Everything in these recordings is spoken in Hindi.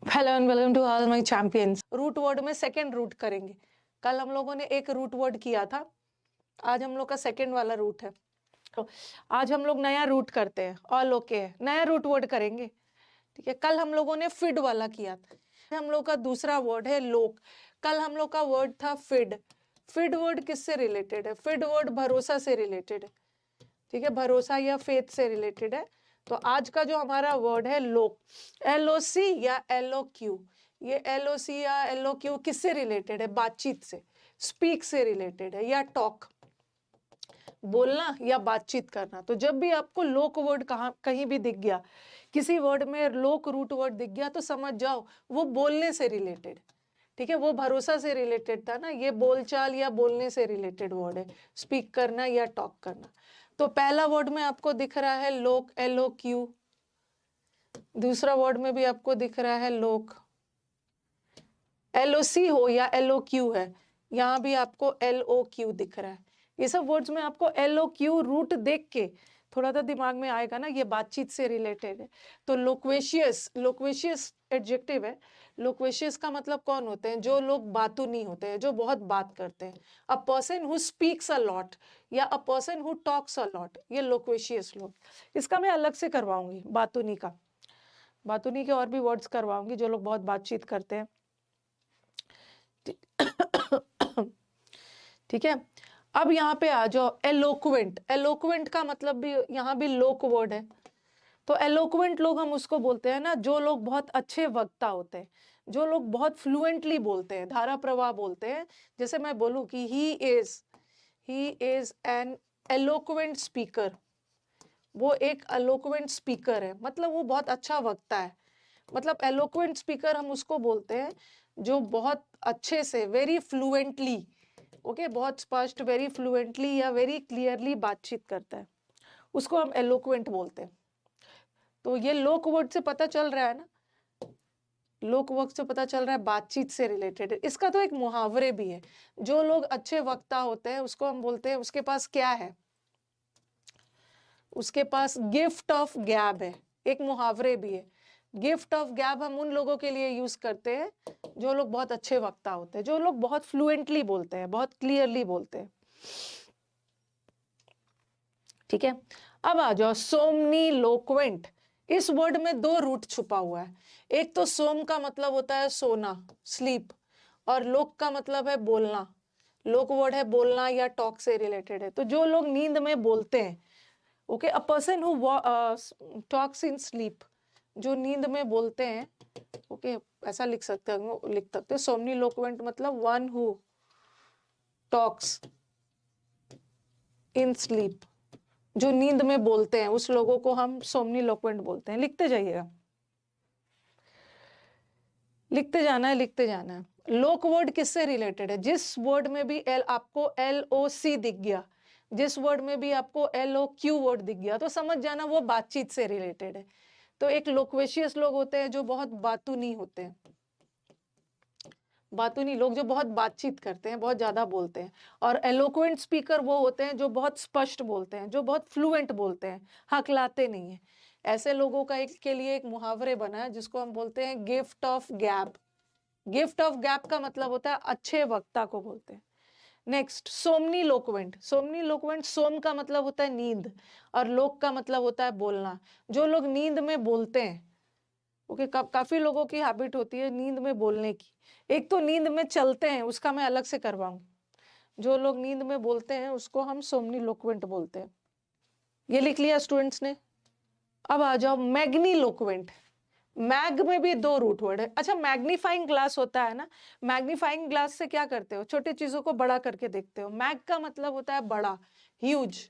Hello and welcome to all my champions. Root word में सेकंड रूट करेंगे। कल हम लोगों ने एक रूट वर्ड किया था, आज हम लोग का सेकंड वाला रूट है। तो आज हम लोग नया रूट करते हैं। ऑल ओके है, नया रूट वर्ड करेंगे। ठीक है, कल हम लोगों ने फिड वाला किया था। हम लोग का दूसरा वर्ड है लोक। कल हम लोग का वर्ड था फिड। फिड वर्ड किससे रिलेटेड है? फिड वर्ड भरोसा से रिलेटेड है। ठीक है, भरोसा या फेथ से रिलेटेड है। तो आज का जो हमारा वर्ड है लोक, LOC या LOQ, ये LOC या LOQ किससे रिलेटेड है? बातचीत से, स्पीक से रिलेटेड है, या टॉक, बोलना या बातचीत करना। तो जब भी आपको लोक वर्ड कहीं भी दिख गया, किसी वर्ड में लोक रूट वर्ड दिख गया, तो समझ जाओ वो बोलने से रिलेटेड। ठीक है, वो भरोसा से रिलेटेड था ना, ये बोलचाल या बोलने से रिलेटेड वर्ड है, स्पीक करना या टॉक करना। तो पहला वर्ड में आपको दिख रहा है लोक, LOQ। दूसरा वर्ड में भी आपको दिख रहा है लोक, LOC हो या LOQ है, यहां भी आपको LOQ दिख रहा है। ये सब वर्ड्स में आपको LOQ रूट देख के थोड़ा सा दिमाग में आएगा ना, ये बातचीत से रिलेटेड है। तो लोक्वेशियस, लोक्वेशियस एडजेक्टिव है। लोक्वेशियस का मतलब कौन होते हैं? जो लोग बातूनी होते हैं, जो बहुत बात करते हैं। A person who speaks a lot या a person who talks a lot, ये लोक्वेशियस लोग। इसका मैं अलग से करवाऊंगी, बातूनी का। बातूनी के और भी वर्ड्स करवाऊंगी, जो लोग बहुत बातचीत करते हैं। ठीक है, अब यहाँ पे आ जाओ एलोक्वेंट। एलोक्वेंट का मतलब भी यहाँ भी लोक वर्ड है। तो एलोक्वेंट लोग हम उसको बोलते हैं ना, जो लोग बहुत अच्छे वक्ता होते हैं, जो लोग बहुत फ्लुएंटली बोलते हैं, धारा प्रवाह बोलते हैं। जैसे मैं बोलूं कि he is an eloquent speaker, वो एक एलोक्वेंट स्पीकर है, मतलब वो बहुत अच्छा वक्ता है। मतलब एलोक्वेंट स्पीकर हम उसको बोलते हैं जो बहुत अच्छे से, वेरी फ्लुएंटली, ओके, बहुत स्पष्ट, वेरी फ्लुएंटली या वेरी क्लियरली बातचीत करता है, उसको हम एलोक्वेंट बोलते हैं। तो ये लोक वर्ड से पता चल रहा है ना, लोक वर्ड से पता चल रहा है बातचीत से रिलेटेड है। इसका तो एक मुहावरे भी है, जो लोग अच्छे वक्ता होते हैं उसको हम बोलते हैं, उसके पास क्या है? उसके पास गिफ्ट ऑफ गैब है। एक मुहावरे भी है, गिफ्ट ऑफ गैब हम उन लोगों के लिए यूज करते हैं जो लोग बहुत अच्छे वक्ता होते हैं, जो लोग बहुत फ्लुएंटली बोलते हैं, बहुत क्लियरली बोलते हैं। ठीक है, अब आ जाओ सोमनी लोक्वेंट। इस वर्ड में दो रूट छुपा हुआ है। एक तो सोम का मतलब होता है सोना, स्लीप, और लोक का मतलब है बोलना। लोक वर्ड है बोलना या टॉक से रिलेटेड है। तो जो लोग नींद में बोलते हैं, okay, a person who talks in sleep, जो नींद में बोलते हैं, ओके, ऐसा लिख सकते हैं सोमनी लोक्वेंट मतलब one who talks in sleep, जो नींद में बोलते हैं, उस लोगों को हम सोमनी लोक्वेंट बोलते हैं। लिखते जाइएगा, लिखते जाना है, लिखते जाना है। लोक वर्ड किससे रिलेटेड है? जिस वर्ड में भी आपको LOC दिख गया, जिस वर्ड में भी आपको LOQ वर्ड दिख गया, तो समझ जाना वो बातचीत से रिलेटेड है। तो एक लोक्वेशियस लोग होते हैं जो बहुत बातूनी होते हैं, बातूनी लोग जो बहुत बातचीत करते हैं, बहुत ज्यादा बोलते हैं। और एलोक्वेंट स्पीकर वो होते हैं जो बहुत स्पष्ट बोलते हैं, जो बहुत फ्लुएंट बोलते हैं, हकलाते नहीं है। ऐसे लोगों का एक के लिए एक मुहावरे बना है जिसको हम बोलते हैं gift of gap. Gift of gap का मतलब होता है अच्छे वक्ता को बोलते हैं। नेक्स्ट, सोमनी लोक्वेंट। सोमनी लोक्वेंट, सोम का मतलब होता है नींद, और लोक का मतलब होता है बोलना। जो लोग नींद में बोलते हैं, ओके, काफी लोगों की हैबिट होती है नींद में बोलने की। एक तो नींद में चलते हैं, उसका मैं अलग से करवाऊंगी। जो लोग नींद में बोलते हैं उसको हम सोमनी लोक्वेंट बोलते हैं। ये लिख लिया स्टूडेंट्स ने? अब आ जाओ मैग्नी लोक्वेंट। मैग में भी दो रूट वर्ड है। अच्छा, मैग्नीफाइंग ग्लास होता है ना, मैग्नीफाइंग ग्लास से क्या करते हो? छोटी चीजों को बड़ा करके देखते हो। मैग का मतलब होता है बड़ा, ह्यूज,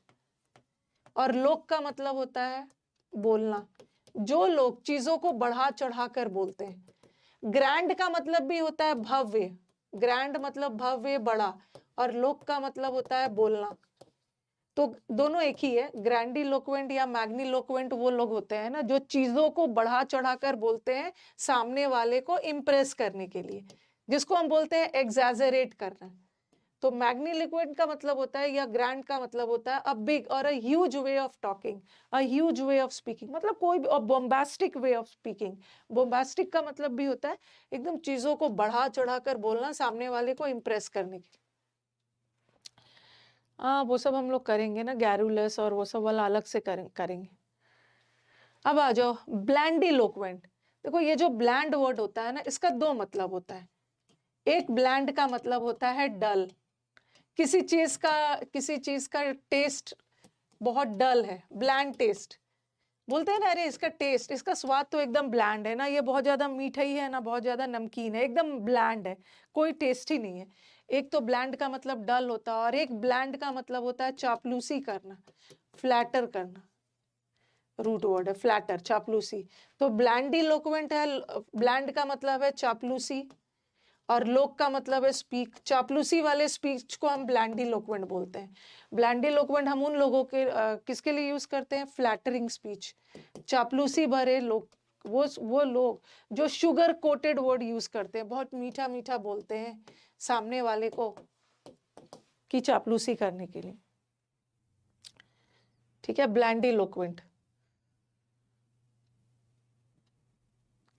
और लोक का मतलब होता है बोलना। जो लोग चीजों को बढ़ा चढ़ा कर बोलते हैं। ग्रैंड का मतलब भी होता है भव्य, ग्रैंड मतलब भव्य, बड़ा, और लोक का मतलब होता है बोलना। तो दोनों एक ही है। ग्रैंडिलोक्वेंट या मैग्निलोक्वेंट वो लोग होते हैं ना जो चीजों को बढ़ा चढ़ा कर बोलते हैं सामने वाले को इम्प्रेस करने के लिए, जिसको हम बोलते हैं एग्जैजरेट करना। तो मैग्नीलिक्वेंट का मतलब होता है या ग्रैंड का मतलब होता है अ बिग और a huge way of talking, a huge way of speaking, मतलब कोई भी, और बोम्बास्टिक वे ऑफ स्पीकिंग। बोम्बास्टिक का मतलब भी होता है एकदम चीजों को बढ़ा चढ़ा कर बोलना सामने वाले को इम्प्रेस करने के लिए। हाँ, वो सब हम लोग करेंगे ना, गैरुलस और वो सब वाला अलग से करेंगे। अब आ जाओ ब्लैंडिलोक्वेंट। देखो ये जो ब्लैंड वर्ड होता है ना, इसका दो मतलब होता है। एक ब्लैंड का मतलब होता है डल, किसी चीज का टेस्ट बहुत डल है, ब्लैंड टेस्ट बोलते हैं ना, अरे इसका टेस्ट, इसका स्वाद तो एकदम ब्लैंड है ना, ये बहुत ज्यादा मीठा ही है ना, बहुत ज्यादा नमकीन है, एकदम ब्लैंड है, कोई टेस्ट ही नहीं है। एक तो ब्लैंड का मतलब डल होता है, और एक ब्लैंड का मतलब होता है चापलूसी करना, फ्लैटर करना। रूट वर्ड है फ्लैटर, चापलूसी। तो ब्लैंडिलोक्वेंट है, ब्लैंड का मतलब है चापलूसी, और लोक का मतलब है स्पीक। चापलूसी वाले स्पीच को हम ब्लैंडिलोक्वेंट बोलते हैं। ब्लैंडिलोक्वेंट हम उन लोगों के किसके लिए यूज करते हैं? Flattering speech. चापलूसी भरे लोग, वो लोग जो शुगर कोटेड वर्ड यूज करते हैं, बहुत मीठा मीठा बोलते हैं सामने वाले को की चापलूसी करने के लिए। ठीक है, ब्लैंडिलोक्वेंट।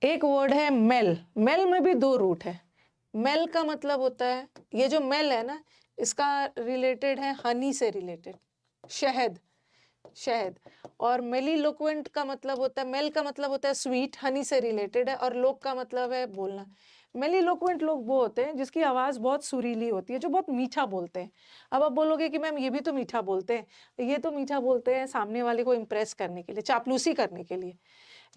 एक वर्ड है मेल। मेल में भी दो रूट है। मेल का मतलब होता है, ये जो मेल है ना, इसका रिलेटेड है हनी से रिलेटेड, शहद, शहद। और मेलिलोक्वेंट का मतलब होता है, मेल का मतलब होता है स्वीट, हनी से रिलेटेड है, और लोक का मतलब है बोलना। मेलिलोक्वेंट लोग वो होते हैं जिसकी आवाज बहुत सुरीली होती है, जो बहुत मीठा बोलते हैं। अब आप बोलोगे कि मैम ये भी तो मीठा बोलते हैं, ये तो मीठा बोलते हैं सामने वाले को इम्प्रेस करने के लिए, चापलूसी करने के लिए।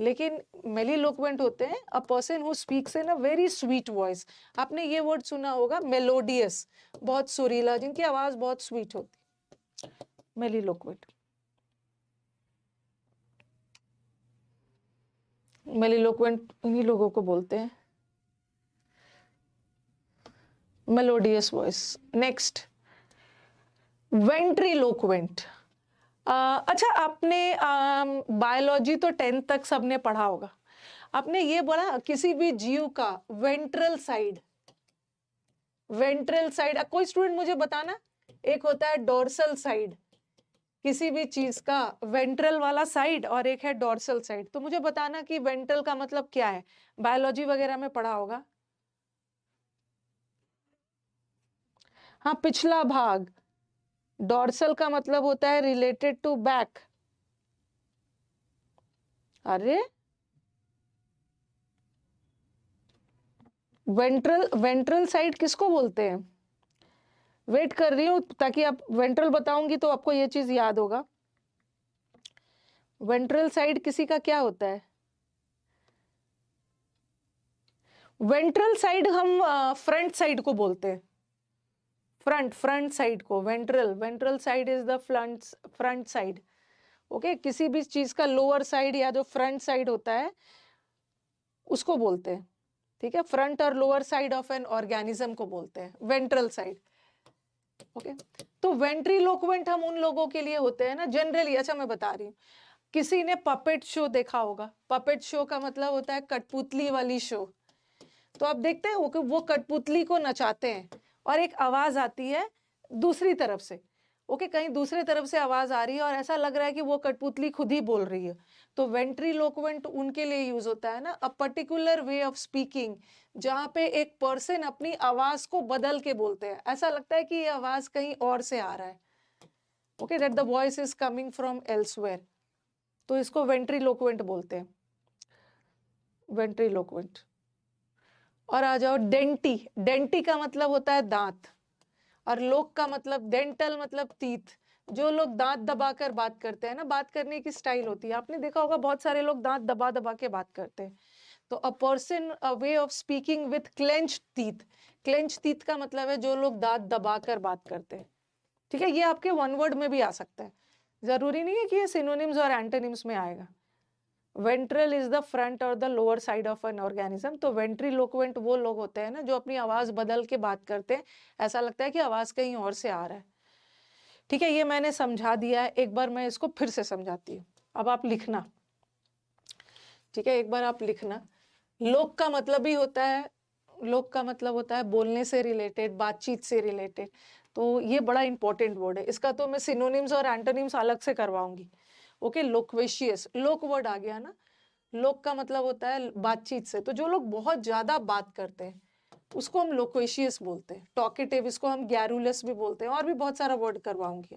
लेकिन मेलिलोक्वेंट होते हैं a person who speaks in a very sweet voice. आपने ये वर्ड सुना होगा, मेलोडियस, बहुत सुरीला, जिनकी आवाज बहुत स्वीट होती, मेलिलोक्वेंट। मेलिलोक्वेंट इन्हीं लोगों को बोलते हैं, मेलोडियस वॉइस। नेक्स्ट, वेंट्रीलोक्वेंट। अच्छा, आपने बायोलॉजी तो 10th तक सबने पढ़ा होगा। आपने ये बोला किसी भी जीव का वेंट्रल साइड, वेंट्रल साइड, कोई स्टूडेंट मुझे बताना। एक होता है डोर्सल साइड, किसी भी चीज का वेंट्रल वाला साइड, और एक है डोर्सल साइड। तो मुझे बताना कि वेंट्रल का मतलब क्या है, बायोलॉजी वगैरह में पढ़ा होगा। हाँ, पिछला भाग। डोर्सल का मतलब होता है रिलेटेड टू बैक। अरे, वेंट्रल, वेंट्रल साइड किसको बोलते हैं? वेट कर रही हूं ताकि आप वेंट्रल बताऊंगी तो आपको ये चीज याद होगा। वेंट्रल साइड किसी का क्या होता है? वेंट्रल साइड हम फ्रंट साइड को बोलते हैं, फ्रंट साइड को ventral, ventral side is the front side. Okay, किसी भी चीज का लोअर साइड या जो फ्रंट साइड होता है उसको बोलते हैं। ठीक है, फ्रंट और lower side of an organism को बोलते हैं वेंट्रल साइड। ओके, तो वेंट्रीलोक्वेंट हम उन लोगों के लिए होते हैं ना जनरली। अच्छा, मैं बता रही हूँ, किसी ने पपेट शो देखा होगा। पपेट शो का मतलब होता है कठपुतली वाली शो। तो आप देखते हैं वो कठपुतली को नचाते हैं, और एक आवाज आती है दूसरी तरफ से। ओके, कहीं दूसरे तरफ से आवाज आ रही है और ऐसा लग रहा है कि वो कठपुतली खुद ही बोल रही है। तो वेंट्रीलोक्वेंट उनके लिए यूज होता है ना, a particular way of speaking, जहां पे एक पर्सन अपनी आवाज को बदल के बोलते हैं, ऐसा लगता है कि ये आवाज कहीं और से आ रहा है। Okay, that the voice is coming from elsewhere. तो इसको वेंट्रीलोक्वेंट बोलते हैं, वेंट्रीलोक्वेंट। और आ जाओ डेंटी। डेंटी का मतलब होता है दांत, और लोक का मतलब, डेंटल मतलब टीथ। जो लोग दांत दबाकर बात करते हैं ना, बात करने की स्टाइल होती है, आपने देखा होगा बहुत सारे लोग दांत दबा दबा के बात करते हैं। तो a person a way of speaking with clenched teeth. Clench teeth का मतलब है जो लोग दांत दबाकर बात करते हैं। ठीक है, ये आपके वन वर्ड में भी आ सकता है, जरूरी नहीं है कि ये सिनोनिम्स और एंटोनिम्स में आएगा। वेंट्रल इज द फ्रंट और the lower side of an organism. तो वेंट्रीलोक्वेंट वो लोग होते हैं ना जो अपनी आवाज बदल के बात करते हैं, ऐसा लगता है कि आवाज कहीं और से आ रहा है। ठीक है, ये मैंने समझा दिया है, एक बार मैं इसको फिर से समझाती हूँ, अब आप लिखना। ठीक है, एक बार आप लिखना। लोक का मतलब ही होता है लोक का मतलब होता है बोलने से रिलेटेड, बातचीत से रिलेटेड। तो ये बड़ा इंपॉर्टेंट वर्ड है, इसका तो मैं सिनोनिम्स और एंटोनिम्स अलग से करवाऊंगी। ओके, लोक्वेशियस, लोक वर्ड आ गया ना। लोक का मतलब होता है बातचीत से, तो जो लोग बहुत ज्यादा बात करते हैं उसको हम लोक्वेशियस बोलते हैं। टॉकेटिव, इसको हम गैरुलस भी बोलते हैं, और भी बहुत सारा वर्ड करवाऊंगी।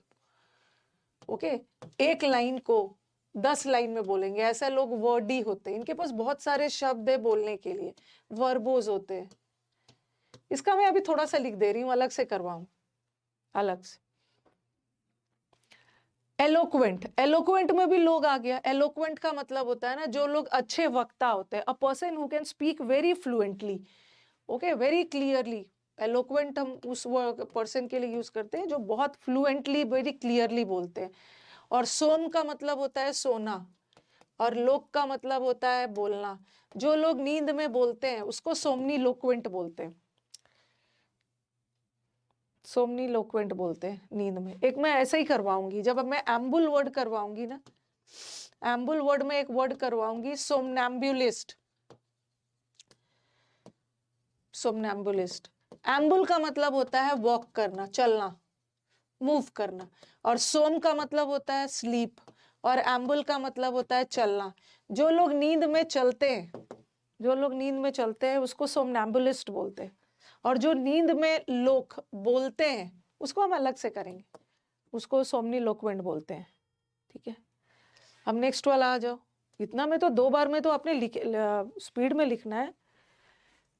ओके, एक लाइन को 10 लाइन में बोलेंगे, ऐसे लोग वर्डी होते हैं, इनके पास बहुत सारे शब्द है बोलने के लिए, वर्बोज होते हैं। इसका मैं अभी थोड़ा सा लिख दे रही हूं, अलग से करवाऊं, अलग से। एलोक्वेंट, एलोक्वेंट में भी लोग आ गया। एलोक्वेंट का मतलब होता है ना जो लोग अच्छे वक्ता होते हैं, a person who can speak very fluently, okay, very clearly. Eloquent हम उस पर्सन के लिए यूज करते हैं जो बहुत फ्लुएंटली, वेरी क्लियरली बोलते हैं। और सोम का मतलब होता है सोना, और लोक का मतलब होता है बोलना। जो लोग नींद में बोलते हैं उसको सोमनी लोक्वेंट बोलते हैं, सोमनी लोक्वेंट बोलते हैं नींद में। एक मैं ऐसे ही करवाऊंगी, जब अब मैं एम्बुल वर्ड करवाऊंगी ना, एम्बुल वर्ड में एक वर्ड करवाऊंगी, सोमनैम्बुलिस्ट। सोमनैम्बुलिस्ट, एम्बुल का मतलब होता है वॉक करना, चलना, मूव करना। और सोम का मतलब होता है स्लीप, और एम्बुल का मतलब होता है चलना। जो लोग नींद में चलते हैं, जो लोग नींद में चलते हैं उसको सोमनैम्बुलिस्ट बोलते हैं। और जो नींद में लोग बोलते हैं उसको हम अलग से करेंगे, उसको सोमनी लोक्वेंट बोलते हैं। ठीक है, अब नेक्स्ट वाला आ जाओ। इतना में तो 2 बार में तो आपने स्पीड में लिखना है।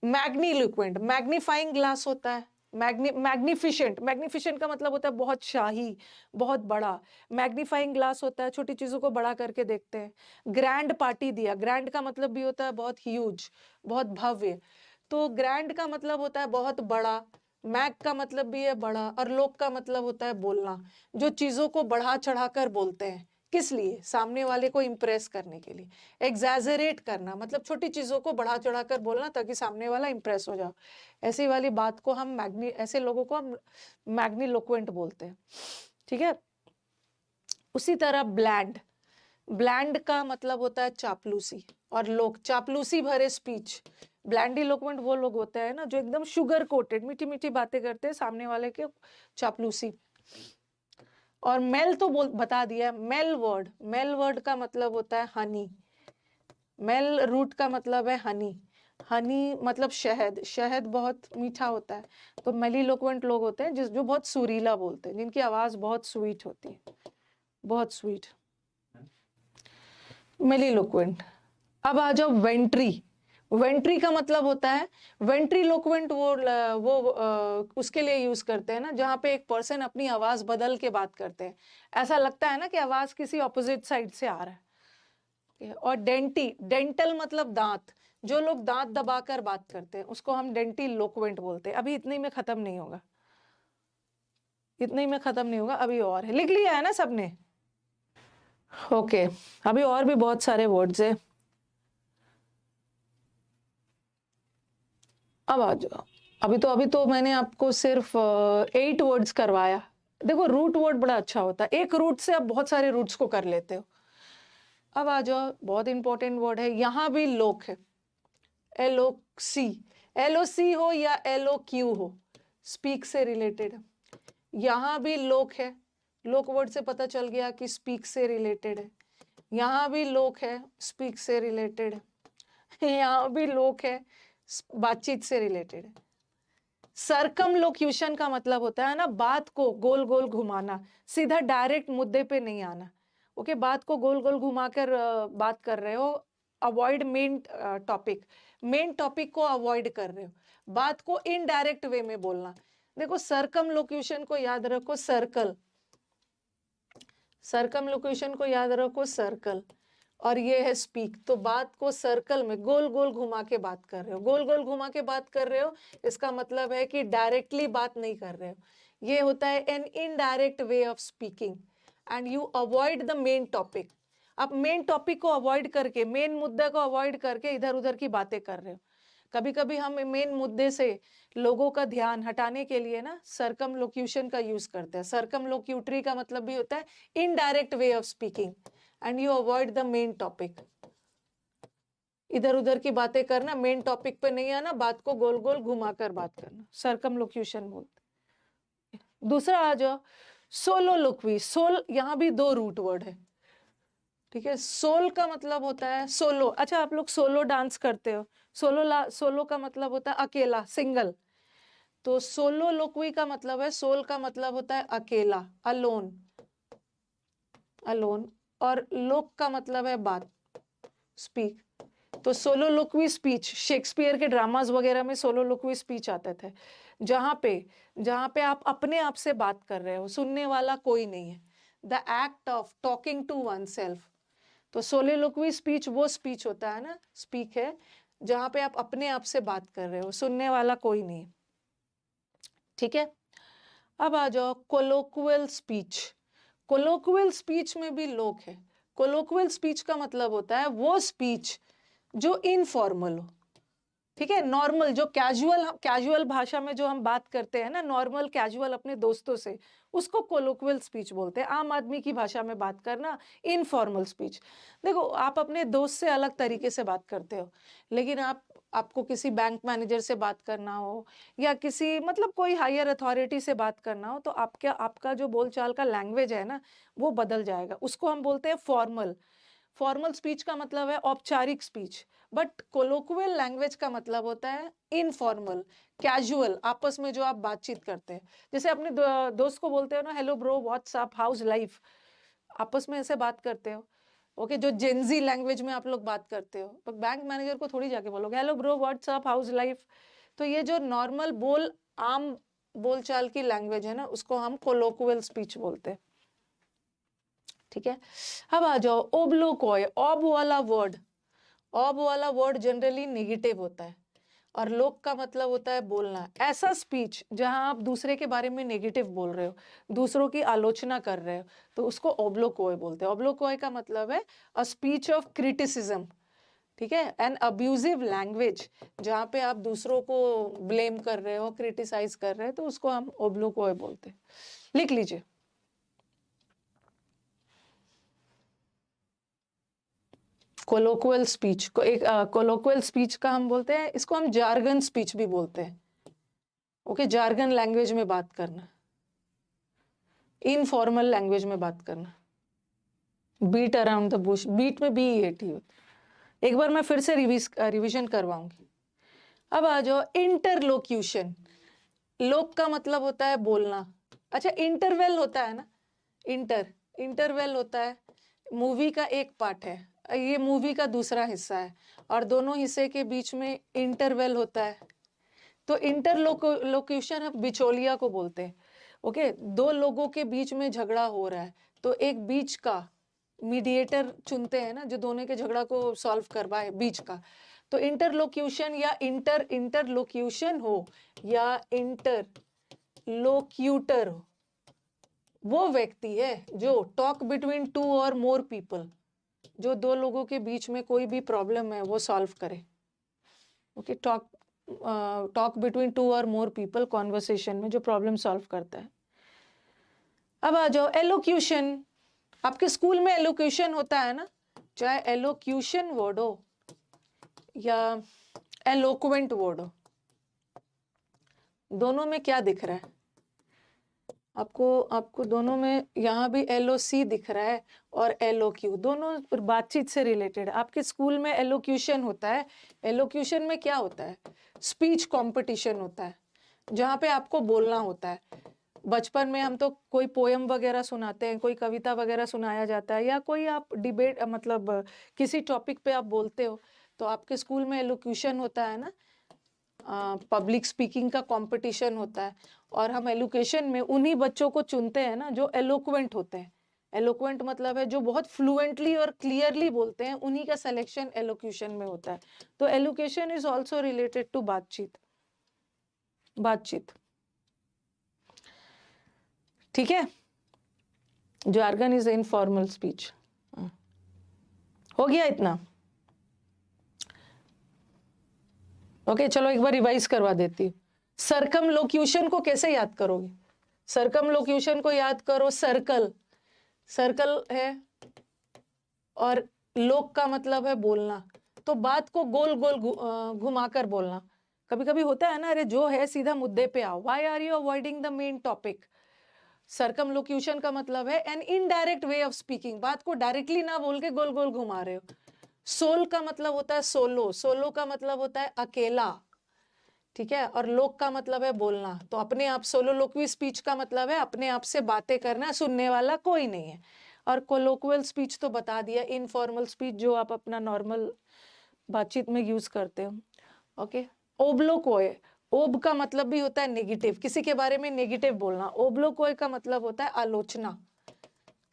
मैग्नीलोक्वेंट, मैग्नीफाइंग ग्लास होता है। मैग्निफिशेंट, मैग्निफिशेंट का मतलब होता है बहुत शाही, बहुत बड़ा। मैग्नीफाइंग ग्लास होता है छोटी चीजों को बड़ा करके देखते हैं। ग्रैंड पार्टी दिया, ग्रैंड का मतलब भी होता है बहुत ह्यूज, बहुत भव्य। तो ग्रैंड का मतलब होता है बहुत बड़ा, मैग का मतलब भी है बड़ा, और लोक का मतलब होता है बोलना। जो चीजों को बढ़ा चढ़ा कर बोलते हैं, किस लिए? सामने वाले को इंप्रेस करने के लिए। एग्जैजरेट करना मतलब छोटी चीजों को बढ़ा चढ़ा कर बोलना ताकि सामने वाला इंप्रेस हो जाए। ऐसी वाली बात को हम ऐसे लोगों को हम मैग्नीलोक्वेंट बोलते हैं। ठीक है, उसी तरह ब्लैंड, ब्लैंड का मतलब होता है चापलूसी, और लोग चापलूसी भरे स्पीच। ब्लैंडिलोक्वेंट वो लोग होते हैं ना जो एकदम शुगर कोटेड, मीठी मीठी बातें करते हैं, सामने वाले के चापलूसी। और मेल तो बता दिया, मेल वर्ड, मेल वर्ड का मतलब होता है हनी। मेल रूट का मतलब है हनी, हनी मतलब शहद, शहद बहुत मीठा होता है। तो मेलिलोक्वेंट लोग होते हैं जो बहुत सुरीला बोलते हैं, जिनकी आवाज बहुत स्वीट होती है, बहुत स्वीट, मेलिलोक्वेंट। अब आ जाओ वेंट्री, वेंट्री का मतलब होता है, वेंट्रीलोक्वेंट उसके लिए यूज करते हैं ना जहाँ पे एक पर्सन अपनी आवाज बदल के बात करते हैं, ऐसा लगता है ना कि आवाज किसी ऑपोजिट साइड से आ रहा है। और डेंटी, डेंटल मतलब दांत, जो लोग दांत दबाकर बात करते हैं उसको हम डेंटिलोक्वेंट बोलते हैं। अभी इतने में खत्म नहीं होगा, इतने में खत्म नहीं होगा, अभी और है। लिख लिया है ना सबने? ओके, अभी और भी बहुत सारे वर्ड्स है। अब आ जाओ, अभी तो मैंने आपको सिर्फ 8 वर्ड्स करवाया। देखो रूट वर्ड बड़ा अच्छा होता है, एक रूट से आप बहुत सारे रूट्स को कर लेते हो। अब आ जाओ, बहुत इंपॉर्टेंट वर्ड है, यहां भी लोक है, एलोसी, एलओसी हो या एलओक्यू हो, स्पीक से रिलेटेड है। यहां भी लोक है, लोक वर्ड से पता चल गया कि स्पीक से रिलेटेड है। यहां भी लोक है, स्पीक से रिलेटेड है। यहाँ भी लोक है, बातचीत से रिलेटेड है। सर्कमलोक्यूशन का मतलब होता है ना बात को गोल गोल घुमाना, सीधा डायरेक्ट मुद्दे पे नहीं आना। ओके, बात को गोल गोल घुमाकर बात कर रहे हो, avoid main topic, main topic को अवॉइड कर रहे हो, बात को इनडायरेक्ट वे में बोलना। देखो सर्कमलोक्यूशन को याद रखो, सर्कल, सर्कमलोक्यूशन को याद रखो, सर्कल, और ये है स्पीक। तो बात को सर्कल में गोल गोल घुमा के बात कर रहे हो, गोल गोल घुमा के बात कर रहे हो, इसका मतलब है कि डायरेक्टली बात नहीं कर रहे हो। ये होता है an indirect way of speaking, and you avoid the main topic. आप मेन टॉपिक को अवॉइड करके, मेन मुद्दे को अवॉइड करके इधर उधर की बातें कर रहे हो। कभी कभी हम मेन मुद्दे से लोगों का ध्यान हटाने के लिए ना सर्कमलोक्यूशन का यूज करते हैं। सर्कमलोक्यूटरी का मतलब भी होता है indirect way of speaking, and you avoid the main topic. इधर उधर की बातें करना, मेन टॉपिक पे नहीं आना, बात को गोल गोल घुमाकर बात करना, सर्कमलोक्यूशन बोलते। दूसरा आ जाओ सोलोलोक्वी। सोल, यहाँ भी दो रूट वर्ड है, ठीक है। सोल का मतलब होता है सोलो। अच्छा, आप लोग सोलो डांस करते हो, सोलो का मतलब होता है अकेला, सिंगल। तो सोलोलोक्वी का मतलब है, सोल का मतलब होता है अकेला, अलोन, अलोन, और लोक का मतलब है बात, स्पीक। तो सोलोलोक्वी स्पीच, शेक्सपियर के ड्रामास वगैरह में सोलोलोक्वी स्पीच आते थे, जहां पे आप अपने आप से बात कर रहे हो, सुनने वाला कोई नहीं है, the act of talking to oneself. तो सोलोलोक्वी स्पीच वो स्पीच होता है ना, स्पीक है, जहां पे आप अपने आप से बात कर रहे हो, सुनने वाला कोई नहीं, ठीक है। अब आ जाओ कोलोक्वियल स्पीच। कोलोक्वियल स्पीच में भी लोक है। कोलोक्वियल स्पीच का मतलब होता है वो स्पीच जो इनफॉर्मल हो, ठीक है, नॉर्मल, जो कैजुअल भाषा में जो हम बात करते हैं ना, नॉर्मल कैजुअल अपने दोस्तों से, उसको कोलोक्वियल स्पीच बोलते हैं। आम आदमी की भाषा में बात करना, इनफॉर्मल स्पीच। देखो, आप अपने दोस्त से अलग तरीके से बात करते हो, लेकिन आपको किसी बैंक मैनेजर से बात करना हो, या किसी मतलब कोई हायर अथॉरिटी से बात करना हो, तो आपका जो बोलचाल का लैंग्वेज है ना, वो बदल जाएगा। उसको हम बोलते हैं फॉर्मल। फॉर्मल स्पीच का मतलब है औपचारिक स्पीच, बट कोलोक्वियल लैंग्वेज का मतलब होता है इनफॉर्मल, कैजुअल, आपस में जो आप बातचीत करते हैं। जैसे अपने दोस्त को बोलते हो ना, hello bro, what's up, house life, आपस में ऐसे बात करते हो। ओके, जो जेनजी लैंग्वेज में आप लोग बात करते हो, पर बैंक मैनेजर को थोड़ी जाके बोलोगे hello bro, what's up, house life. तो ये जो नॉर्मल आम बोलचाल की लैंग्वेज है ना, उसको हम कोलोक्वियल स्पीच बोलते हैं, ठीक है। अब आ जाओ ओब्लोक्वॉय। ऑब वाला वर्ड जनरली नेगेटिव होता है, और लोक का मतलब होता है बोलना। ऐसा स्पीच जहां आप दूसरे के बारे में नेगेटिव बोल रहे हो, दूसरों की आलोचना कर रहे हो, तो उसको ओब्लोक्वॉय बोलते हैं। ओब्लोक्वॉय का मतलब है अ स्पीच ऑफ क्रिटिसिज्म, ठीक है, एन अब्यूजिव लैंग्वेज, जहां पे आप दूसरों को ब्लेम कर रहे हो, क्रिटिसाइज कर रहे हो, तो उसको हम ओब्लोक्वॉय बोलते हैं। लिख लीजिए। कोलोक्वल स्पीच को एक कोलोक्वल स्पीच का हम बोलते हैं, इसको हम जार्गन स्पीच भी बोलते हैं। ओके, जार्गन लैंग्वेज में बात करना, इनफॉर्मल लैंग्वेज में बात करना, beat around the bush, beat में BEAT होता है। एक बार मैं फिर से रिवीजन करवाऊंगी। अब आ जाओ इंटरलोक्यूशन। लोक का मतलब होता है बोलना। अच्छा, इंटरवेल होता है ना, इंटरवेल होता है, मूवी का एक पार्ट है, ये मूवी का दूसरा हिस्सा है, और दोनों हिस्से के बीच में इंटरवेल होता है। तो इंटरलोक्यूशन हम बिचौलिया को बोलते हैं। ओके, दो लोगों के बीच में झगड़ा हो रहा है, तो एक बीच का मीडिएटर चुनते हैं ना, जो दोनों के झगड़ा को सॉल्व करवाए, बीच का। तो इंटरलोक्यूशन या इंटरलोक्यूशन हो, या इंटरलोक्यूटर हो, वो व्यक्ति है जो टॉक बिटवीन टू और मोर पीपल, जो दो लोगों के बीच में कोई भी प्रॉब्लम है वो सॉल्व करे। ओके, टॉक बिटवीन टू और मोर पीपल, कॉन्वर्सेशन में जो प्रॉब्लम सॉल्व करता है। अब आ जाओ एलोक्यूशन। आपके स्कूल में एलोक्यूशन होता है ना, चाहे एलोक्यूशन वर्ड हो या एलोक्वेंट वर्ड हो, दोनों में क्या दिख रहा है आपको दोनों में? यहाँ भी LOC दिख रहा है और LOQ, दोनों बातचीत से रिलेटेड। आपके स्कूल में एलोक्यूशन होता है। एलोक्यूशन में क्या होता है? स्पीच कंपटीशन होता है, जहाँ पे आपको बोलना होता है। बचपन में हम तो कोई पोयम वगैरह सुनाते हैं, कोई कविता वगैरह सुनाया जाता है, या कोई आप डिबेट मतलब किसी टॉपिक पे आप बोलते हो, तो आपके स्कूल में एलोक्यूशन होता है ना, पब्लिक स्पीकिंग का कंपटीशन होता है। और हम एलोकेशन में उन्हीं बच्चों को चुनते हैं ना जो एलोक्वेंट होते हैं। एलोक्वेंट मतलब है जो बहुत फ्लुएंटली और क्लियरली बोलते हैं, उन्हीं का सिलेक्शन एलोक्यूशन में होता है। तो elocution is also related to बातचीत, ठीक है। Jargon is informal speech. हो गया इतना? ओके, चलो एक बार रिवाइज करवा देती हूँ। सर्कमलोक्यूशन को कैसे याद करोगे? सर्कमलोक्यूशन को याद करो, सर्कल है, और लोक का मतलब है बोलना, तो बात को गोल गोल घुमाकर बोलना। कभी कभी होता है ना, अरे जो है सीधा मुद्दे पे आओ, why are you avoiding the main topic. Circumlocution का मतलब है an indirect way of speaking, बात को डायरेक्टली ना बोल के गोल गोल घुमा रहे हो। सोल का मतलब होता है सोलो, सोलो का मतलब होता है अकेला, ठीक है। और लोक का मतलब है बोलना, तो अपने आप, सोलोलोक्वी स्पीच का मतलब है अपने आप से बातें करना, सुनने वाला कोई नहीं है। और कोलोक्वियल स्पीच तो बता दिया, इनफॉर्मल स्पीच जो आप अपना नॉर्मल बातचीत में यूज करते हो। ओके। ओब्लोक्वोय, ओब का मतलब भी होता है नेगेटिव, किसी के बारे में नेगेटिव बोलना। ओब्लोक्वोय का मतलब होता है आलोचना,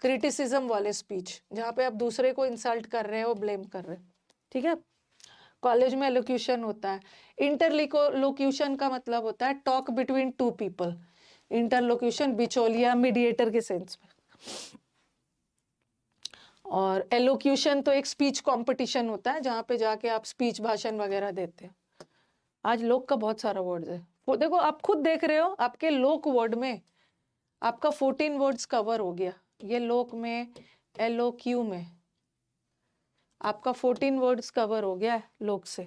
क्रिटिसिज्म वाले स्पीच, जहां पे आप दूसरे को इंसल्ट कर रहे हो, ब्लेम कर रहे हो, ठीक है। कॉलेज में एलोक्यूशन होता है। इंटरलोक्यूशन का मतलब होता है टॉक बिटवीन टू पीपल, इंटरलोक्यूशन बिचौलिया, मीडिएटर के सेंस में। और एलोक्यूशन तो एक स्पीच कंपटीशन होता है जहां पे जाके आप स्पीच भाषण वगैरह देते हैं। आज लोक का बहुत सारा वर्ड्स है, वो देखो आप खुद देख रहे हो, आपके लोक वर्ड में आपका 14 वर्ड्स कवर हो गया। ये लोक में, एलोक्यू में आपका 14 वर्ड्स कवर हो गया है लोक से।